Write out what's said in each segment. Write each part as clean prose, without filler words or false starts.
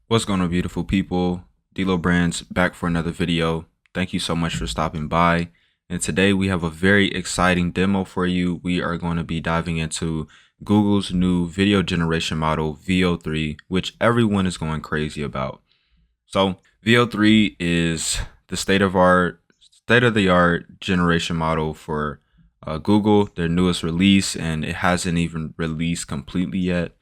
What's going on, beautiful people? Dilo Brands back for another video. Thank you so much for stopping by. And today we have a very exciting demo for you. We are going to be diving into Google's new video generation model, Veo 3, which everyone is going crazy about. So Veo 3 is the state-of-the-art generation model for Google, their newest release, and it hasn't even released completely yet.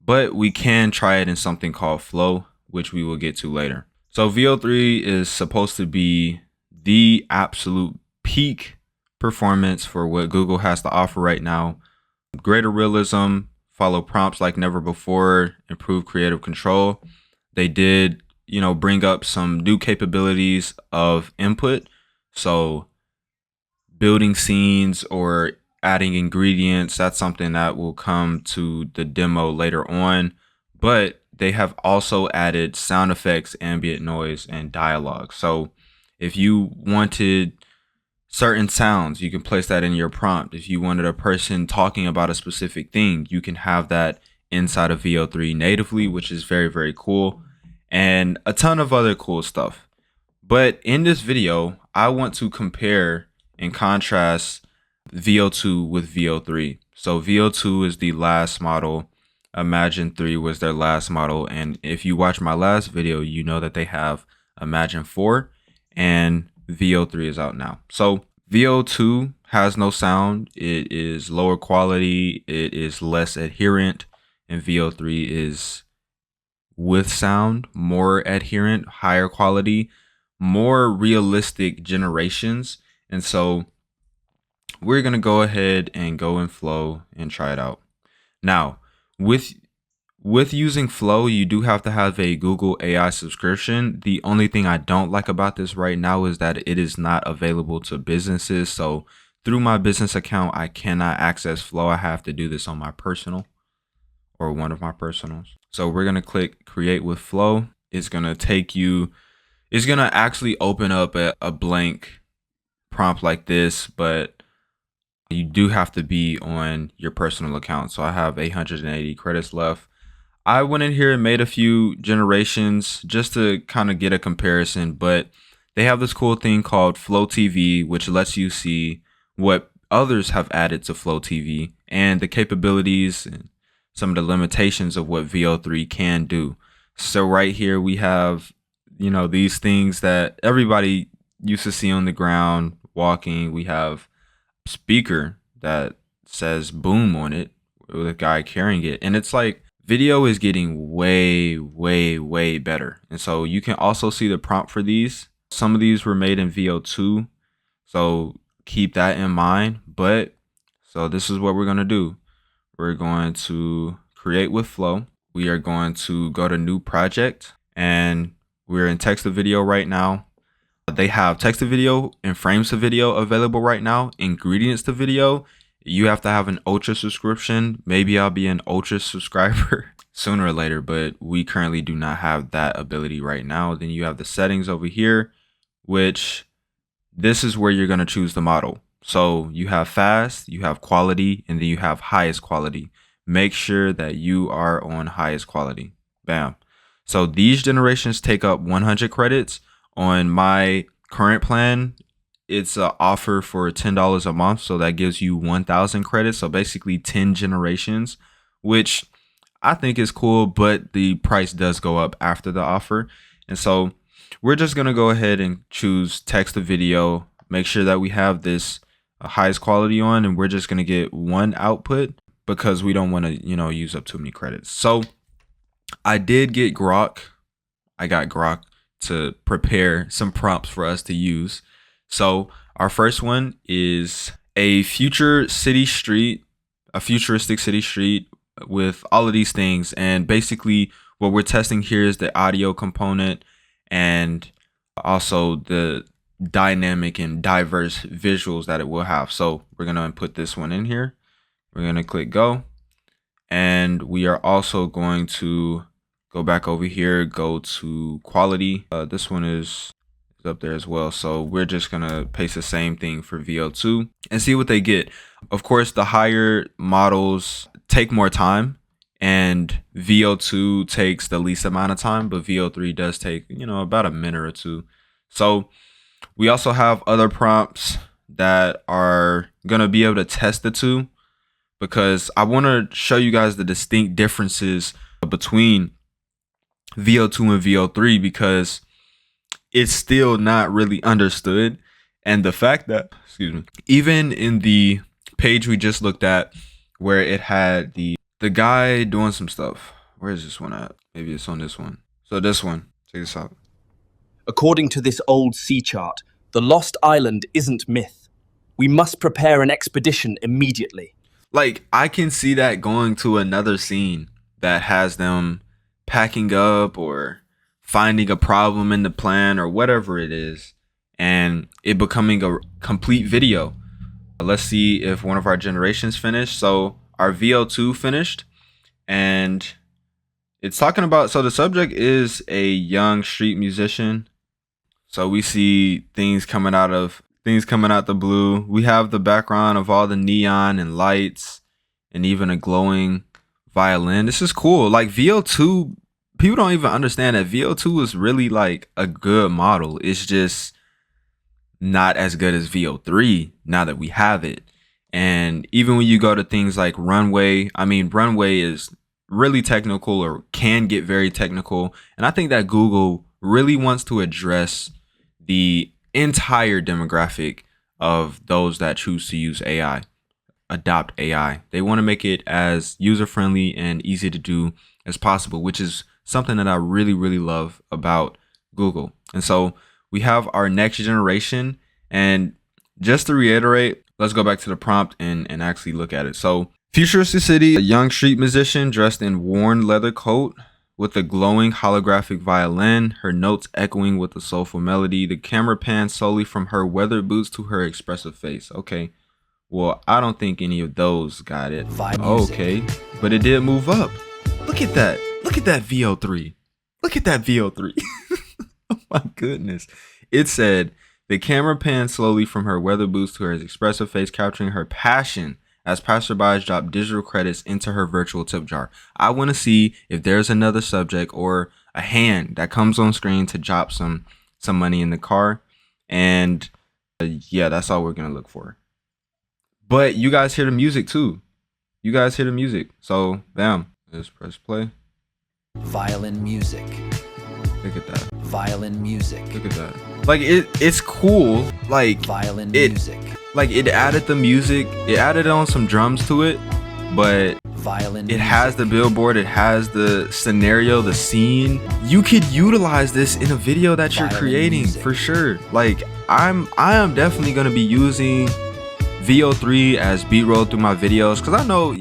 But we can try it in something called Flow, which we will get to later. So Veo 3 is supposed to be the absolute peak performance for what Google has to offer right now. Greater realism, follow prompts like never before, improve creative control. They did, bring up some new capabilities of input. So building scenes or adding ingredients, that's something that will come to the demo later on. But they have also added sound effects, ambient noise, and dialogue. So if you wanted certain sounds, you can place that in your prompt. If you wanted a person talking about a specific thing, you can have that inside of Veo 3 natively, which is very, very cool, and a ton of other cool stuff. But in this video, I want to compare and contrast Veo 2 with Veo 3. So Veo 2 is the last model. Imagine 3 was their last model. And if you watch my last video, you know that they have Imagine 4 and Veo 3 is out now. So Veo 2 has no sound. It is lower quality. It is less adherent. And Veo 3 is with sound, more adherent, higher quality, more realistic generations. And so we're going to go ahead and go in Flow and try it out. Now, with using Flow, you do have to have a Google AI subscription. The only thing I don't like about this right now is that it is not available to businesses. So through my business account, I cannot access Flow. I have to do this on my personal or one of my personals. So we're going to click Create with Flow. It's going to take you, it's going to actually open up a blank prompt like this, but you do have to be on your personal account. So I have 880 credits left. I went in here and made a few generations just to kind of get a comparison, but they have this cool thing called Flow TV, which lets you see what others have added to Flow TV and the capabilities and some of the limitations of what Veo 3 can do. So right here we have, these things that everybody used to see on the ground walking. We have speaker that says boom on it with a guy carrying it, and it's like video is getting way better. And so you can also see the prompt for these. Some of these were made in Veo 2, so keep that in mind. But so this is what we're going to do. We're going to create with Flow. We are going to go to new project, and we're in text to video right now. They have text to video and frames to video available right now. Ingredients to video, you have to have an ultra subscription. Maybe I'll be an ultra subscriber sooner or later, but we currently do not have that ability right now. Then you have the settings over here, which this is where you're going to choose the model. So you have fast, you have quality, and then you have highest quality. Make sure that you are on highest quality. Bam. So these generations take up 100 credits. On my current plan, it's an offer for $10 a month. So that gives you 1,000 credits. So basically 10 generations, which I think is cool, but the price does go up after the offer. And so we're just going to go ahead and choose text to video. Make sure that we have this highest quality on, and we're just going to get one output because we don't want to, use up too many credits. So I did get Grok. I got Grok to prepare some prompts for us to use. So our first one is a futuristic city street with all of these things. And basically what we're testing here is the audio component and also the dynamic and diverse visuals that it will have. So we're going to put this one in here. We're going to click go. And we are also going to go back over here, go to quality. This one is up there as well. So we're just going to paste the same thing for Veo 2 and see what they get. Of course, the higher models take more time and VO2 takes the least amount of time, but VO3 does take, about a minute or two. So we also have other prompts that are going to be able to test the two, because I want to show you guys the distinct differences between VO2 and VO3, because it's still not really understood. And the fact that, even in the page we just looked at, where it had the guy doing some stuff. Where is this one at? Maybe it's on this one. So this one, check this out. According to this old sea chart, the lost island isn't myth. We must prepare an expedition immediately. Like, I can see that going to another scene that has them packing up or finding a problem in the plan or whatever it is, and it becoming a complete video. Let's see if one of our generations finished. So our VO2 finished, and it's talking about, so the subject is a young street musician. So we see things coming out the blue. We have the background of all the neon and lights and even a glowing violin. This is cool. Like, VO2, people don't even understand that VO2 is really like a good model. It's just not as good as VO3 now that we have it. And even when you go to things like Runway, Runway is really technical, or can get very technical. And I think that Google really wants to address the entire demographic of those that choose to use AI, adopt AI. They want to make it as user-friendly and easy to do as possible, which is something that I really, really love about Google. And so we have our next generation. And just to reiterate, let's go back to the prompt and actually look at it. So, futuristic city, a young street musician dressed in worn leather coat with a glowing holographic violin, her notes echoing with a soulful melody. The camera pans slowly from her weathered boots to her expressive face. Okay, well, I don't think any of those got it. Okay, but it did move up. Look at that. Look at that VO3. Look at that VO3. Oh my goodness. It said, the camera pans slowly from her weather boots to her expressive face, capturing her passion as passerbys drop digital credits into her virtual tip jar. I want to see if there's another subject or a hand that comes on screen to drop some money in the car. And yeah, that's all we're going to look for. But you guys hear the music too. You guys hear the music. So, bam. Let's press play. Violin music. Look at that. Violin music. Look at that. Like, it's cool. Like, Violin music. Like, it added the music. It added on some drums to it. But Violin it has the billboard. It has the scenario, the scene. You could utilize this in a video that you're creating for sure. Like, I am definitely going to be using VO3 as B-roll through my videos, because I know,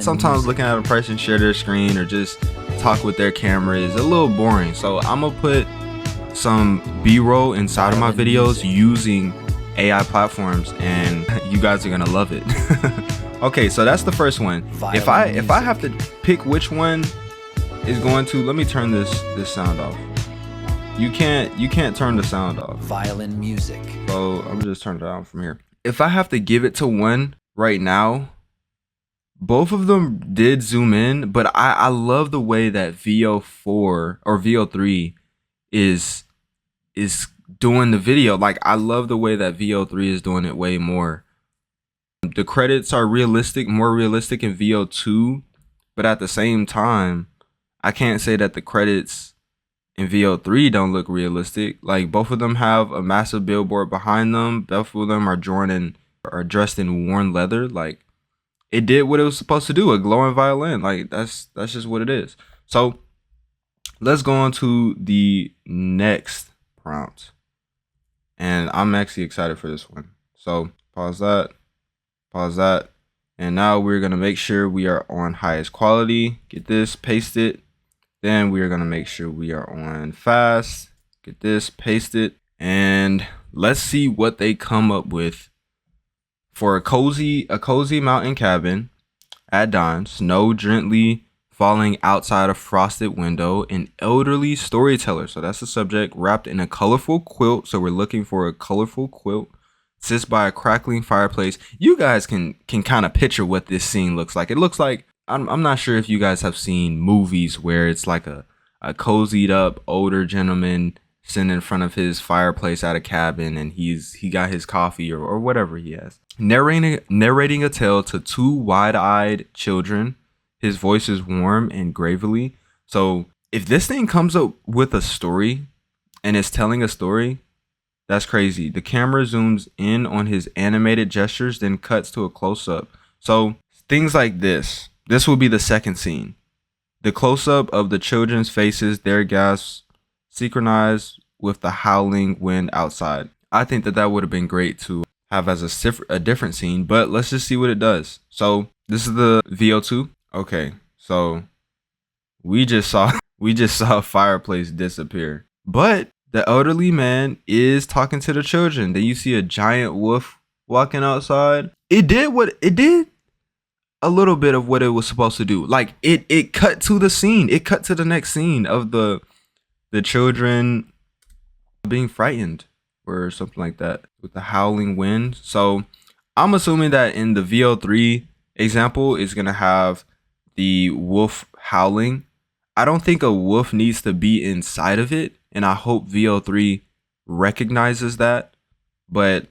sometimes looking at a person share their screen or just talk with their camera is a little boring. So I'm gonna put some B-roll inside of my videos using AI platforms, and you guys are gonna love it. Okay, so that's the first one. If I have to pick which one is going to, let me turn this sound off. You can't turn the sound off. Violin music. So I'm just turning it on from here. If I have to give it to one right now, both of them did zoom in, but I love the way that VO4 or VO3 is doing the video. Like, I love the way that VO3 is doing it way more. The credits are realistic, more realistic in VO2, but at the same time, I can't say that the credits in VO3 don't look realistic. Like, both of them have a massive billboard behind them. Both of them are dressed in worn leather. Like, it did what it was supposed to do, a glowing violin. Like, that's just what it is. So let's go on to the next prompt. And I'm actually excited for this one. So pause that. And now we're going to make sure we are on highest quality. Get this, paste it. Then we are going to make sure we are on fast. Get this, paste it. And let's see what they come up with for a cozy mountain cabin at dawn. Snow gently falling outside a frosted window. An elderly storyteller, so that's the subject, wrapped in a colorful quilt. So we're looking for a colorful quilt. Sits by a crackling fireplace. You guys can kind of picture what this scene looks like. It looks like I'm not sure if you guys have seen movies where it's like a cozied up older gentleman sitting in front of his fireplace at a cabin, and he got his coffee or whatever he has. Narrating a tale to two wide-eyed children. His voice is warm and gravelly. So if this thing comes up with a story and it's telling a story, that's crazy. The camera zooms in on his animated gestures, then cuts to a close-up. So things like this. This will be the second scene. The close-up of the children's faces, their gasps synchronized with the howling wind outside. I think that would have been great to have as a different scene, but let's just see what it does. So this is the VO2. Okay, so we just saw a fireplace disappear, but the elderly man is talking to the children. Then you see a giant wolf walking outside. It did a little bit of what it was supposed to do. Like it cut to the scene. It cut to the next scene of the children being frightened or something like that with the howling wind. So I'm assuming that in the VO3 example is gonna have the wolf howling. I don't think a wolf needs to be inside of it, and I hope VO3 recognizes that. But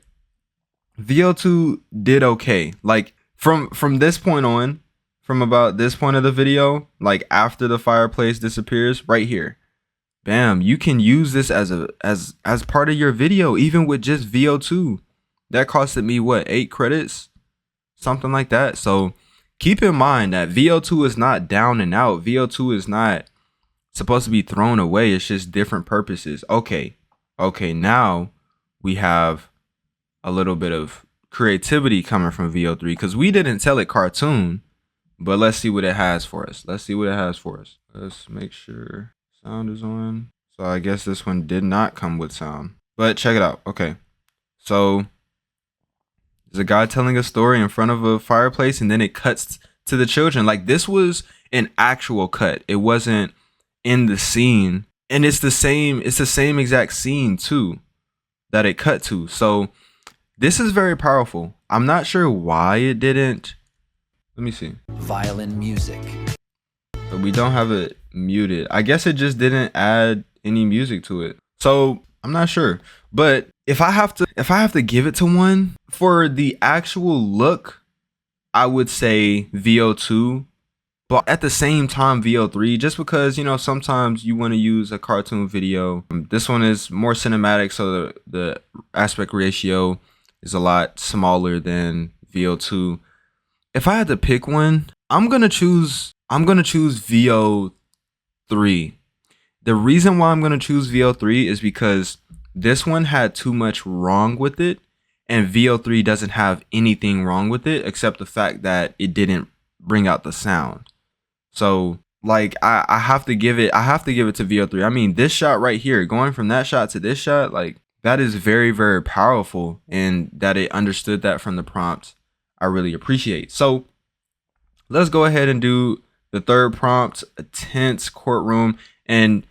VO2 did okay. Like from this point on, from about this point of the video, like after the fireplace disappears, right here, bam, you can use this as part of your video, even with just VO2. That costed me what, 8 credits, something like that. So keep in mind that VO2 is not down and out. VO2 is not supposed to be thrown away. It's just different purposes. Okay, now we have a little bit of creativity coming from VO3 because we didn't tell it cartoon, but let's see what it has for us. Let's make sure sound is on. So I guess this one did not come with sound, but check it out. Okay, so there's a guy telling a story in front of a fireplace, and then it cuts to the children. Like this was an actual cut. It wasn't in the scene, and it's the same exact scene too that it cut to. So this is very powerful. I'm not sure why it didn't. Let me see. Violin music. But we don't have it muted. I guess it just didn't add any music to it. So I'm not sure. But if I have to give it to one for the actual look, I would say VO2. But at the same time, VO3, just because, you know, sometimes you want to use a cartoon video. This one is more cinematic, so the aspect ratio is a lot smaller than VO2. If I had to pick one, I'm gonna choose VO3. The reason why I'm gonna choose VO3 is because this one had too much wrong with it, and VO3 doesn't have anything wrong with it except the fact that it didn't bring out the sound. So like I have to give it to VO3. I mean, this shot right here, going from that shot to this shot, like that is very, very powerful, and that it understood that from the prompt, I really appreciate. So let's go ahead and do the third prompt, a tense courtroom, and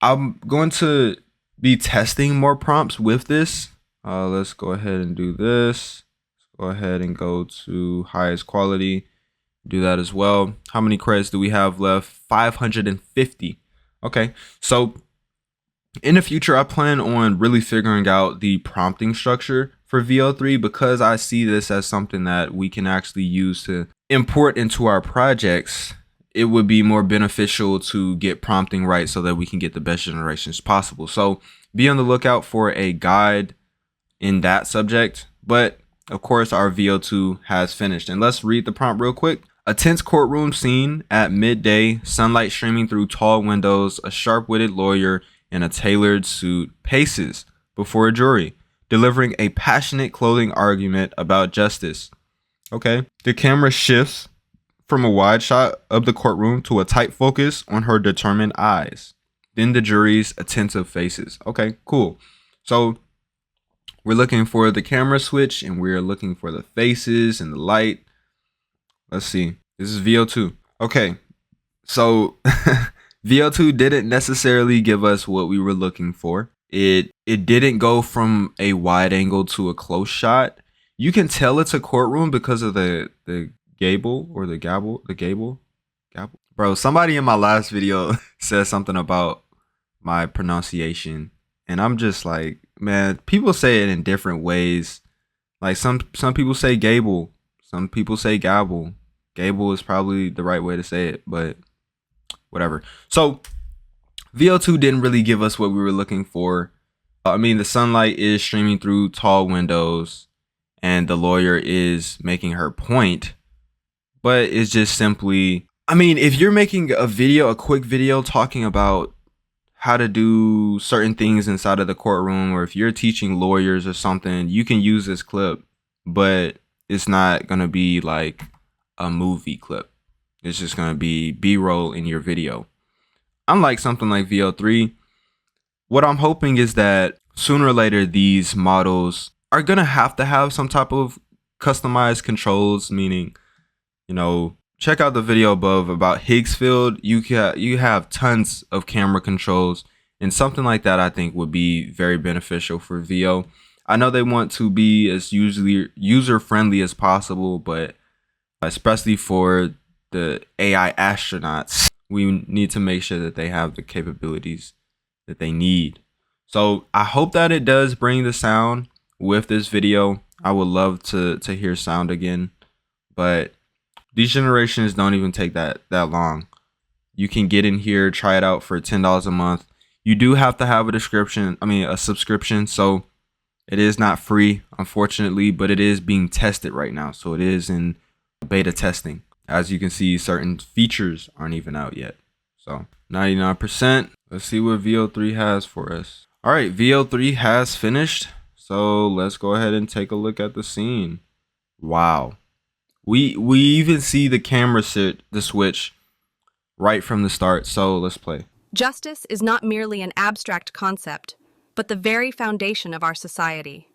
I'm going to be testing more prompts with this. Let's go ahead and do this. Let's go ahead and go to highest quality. Do that as well. How many credits do we have left? 550. Okay, so in the future, I plan on really figuring out the prompting structure for VO3 because I see this as something that we can actually use to import into our projects. It would be more beneficial to get prompting right so that we can get the best generations possible. So be on the lookout for a guide in that subject. But of course, our VO2 has finished. And let's read the prompt real quick. A tense courtroom scene at midday, sunlight streaming through tall windows, a sharp-witted lawyer in a tailored suit paces before a jury, delivering a passionate closing argument about justice. Okay. The camera shifts from a wide shot of the courtroom to a tight focus on her determined eyes, then the jury's attentive faces. Okay, cool. So we're looking for the camera switch, and we're looking for the faces and the light. Let's see. This is VO2. Okay, so VO2 didn't necessarily give us what we were looking for. It didn't go from a wide angle to a close shot. You can tell it's a courtroom because of the Gable or the Gable. Bro, somebody in my last video said something about my pronunciation, and I'm just like, man, people say it in different ways. Like some people say Gable, some people say Gabble. Gable is probably the right way to say it, but whatever. So VO2 didn't really give us what we were looking for. I mean, the sunlight is streaming through tall windows, and the lawyer is making her point, but it's just simply, I mean, if you're making a quick video talking about how to do certain things inside of the courtroom, or if you're teaching lawyers or something, you can use this clip, but it's not going to be like a movie clip. It's just going to be B-roll in your video. Unlike something like VO3, what I'm hoping is that sooner or later, these models are going to have some type of customized controls, meaning, you know, check out the video above about Higgs field. You have tons of camera controls, and something like that I think would be very beneficial for VO. I know they want to be as user friendly as possible, but especially for the AI astronauts, we need to make sure that they have the capabilities that they need. So I hope that it does bring the sound with this video. I would love to hear sound again, but these generations don't even take that long. You can get in here, try it out for $10 a month. You do have to have a subscription. So it is not free, unfortunately, but it is being tested right now. So it is in beta testing. As you can see, certain features aren't even out yet. So 99%. Let's see what VO3 has for us. All right, VO3 has finished. So let's go ahead and take a look at the scene. Wow. We even see the camera switch right from the start. So let's play. Justice is not merely an abstract concept, but the very foundation of our society.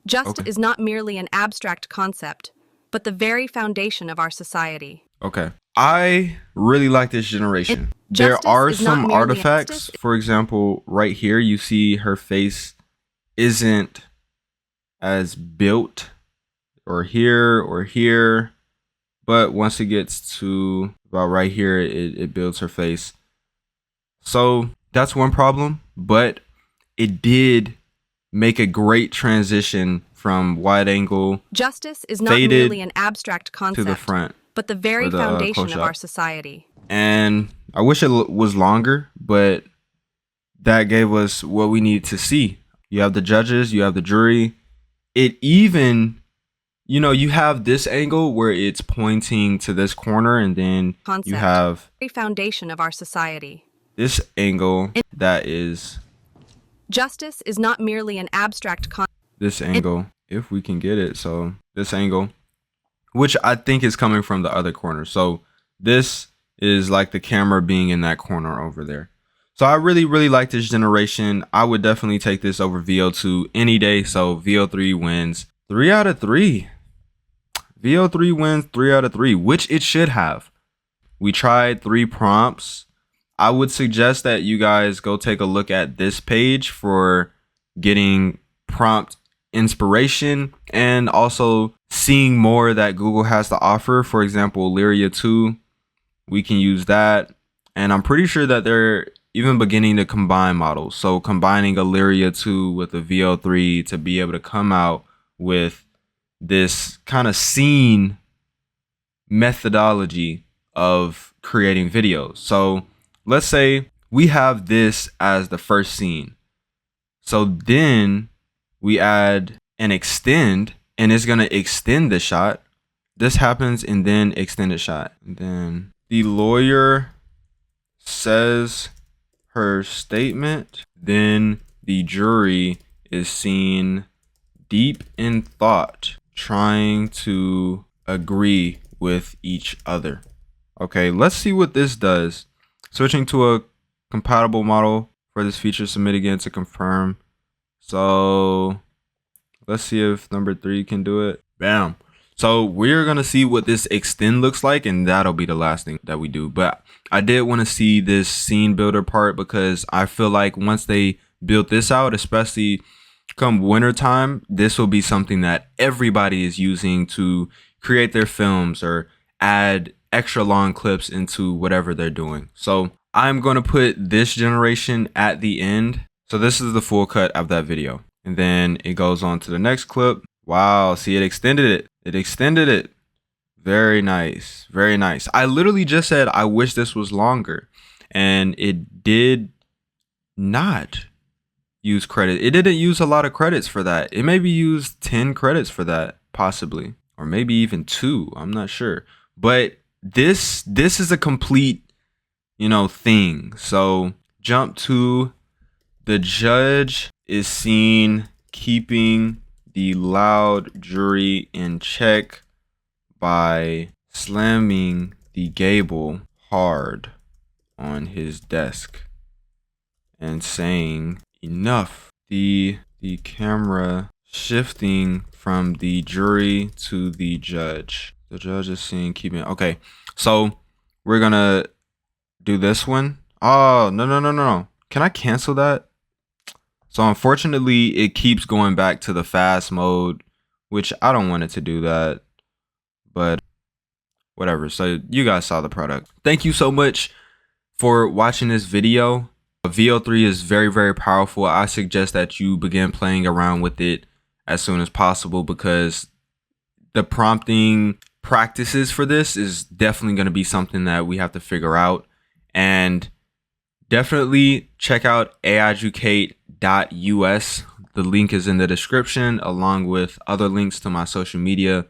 Justice is not merely an abstract concept, but the very foundation of our society. Okay. I really like this generation. There are some artifacts. For example, right here, you see her face isn't as built, or here, but once it gets to about right here, it builds her face. So that's one problem, but it did make a great transition from wide angle Justice is not merely an abstract concept to the front, but the very foundation of our society. And I wish it was longer, but that gave us what we need to see. You have the judges, you have the jury. It even, you know, you have this angle where it's pointing to this corner, and then you have the foundation of our society. This angle that is Justice is not merely an abstract concept. This angle, if we can get it. So this angle, which I think is coming from the other corner. So this is like the camera being in that corner over there. So I really like this generation. I would definitely take this over VO2 any day. So VO3 wins 3 out of 3. VO3 wins 3 out of 3, which it should have. We tried 3 prompts. I would suggest that you guys go take a look at this page for getting prompt inspiration and also seeing more that Google has to offer. For example, Lyria 2, we can use that. And I'm pretty sure that they're even beginning to combine models. So combining a Lyria 2 with a VO3 to be able to come out with this kind of scene methodology of creating videos. So let's say we have this as the first scene. So then we add an extend, and it's going to extend the shot. This happens, and then extended shot. And then the lawyer says her statement. Then the jury is seen deep in thought, trying to agree with each other. Okay, let's see what this does. Switching to a compatible model for this feature, submit again to confirm. So let's see if number 3 can do it. Bam. So we're going to see what this extend looks like, and that'll be the last thing that we do. But I did want to see this scene builder part, because I feel like once they build this out, especially come winter time, this will be something that everybody is using to, create their films or add extra long clips into whatever they're doing. So I'm going to put this generation at the end. So this is the full cut of that video. And then it goes on to the next clip. Wow, see, it extended it. It extended it. Very nice. Very nice. I literally just said, I wish this was longer. And it did not use credit. It didn't use a lot of credits for that. It maybe used 10 credits for that, possibly. Or maybe even 2. I'm not sure. But this is a complete, thing. So jump to the judge is seen keeping the loud jury in check by slamming the gable hard on his desk and saying enough. The camera shifting from the jury to the judge. The judge is seen keeping. Okay, so we're gonna do this one. Oh, no. Can I cancel that? So unfortunately, it keeps going back to the fast mode, which I don't want it to do that. But whatever. So you guys saw the product. Thank you so much for watching this video. Veo 3 is very, very powerful. I suggest that you begin playing around with it as soon as possible, because the prompting practices for this is definitely going to be something that we have to figure out. And definitely check out aiEducate.us. The link is in the description, along with other links to my social media.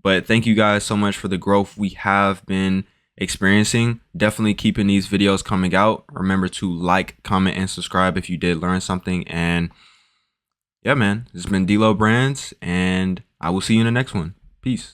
But thank you guys so much for the growth we have been experiencing. Definitely keeping these videos coming out. Remember to like, comment, and subscribe if you did learn something. And yeah, man, this has been D-Lo Brands, and I will see you in the next one. Peace.